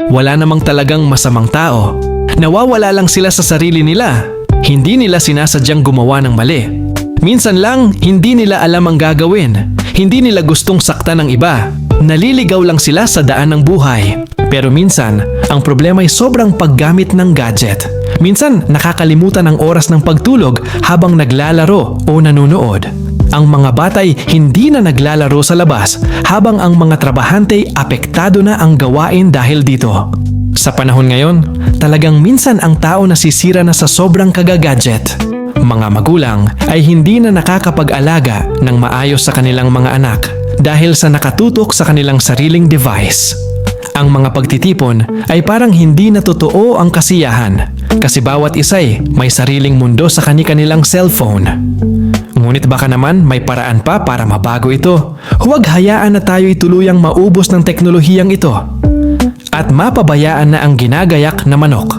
Wala namang talagang masamang tao. Nawawala lang sila sa sarili nila. Hindi nila sinasadyang gumawa ng mali. Minsan lang, hindi nila alam ang gagawin. Hindi nila gustong saktan ng iba. Naliligaw lang sila sa daan ng buhay. Pero minsan, ang problema ay sobrang paggamit ng gadget. Minsan, nakakalimutan ang oras ng pagtulog habang naglalaro o nanonood. Ang mga batay hindi na naglalaro sa labas habang ang mga trabahante apektado na ang gawain dahil dito. Sa panahon ngayon, talagang minsan ang tao nasisira na sa sobrang kagagadget. Mga magulang ay hindi na nakakapag-alaga ng maayos sa kanilang mga anak dahil sa nakatutok sa kanilang sariling device. Ang mga pagtitipon ay parang hindi na totoo ang kasiyahan kasi bawat isa'y may sariling mundo sa kani-kanilang cellphone. Ngunit baka naman may paraan pa para mabago ito. Huwag hayaan na tayo'y tuluyang maubos ng teknolohiyang ito at mapabayaan na ang ginagayak na manok.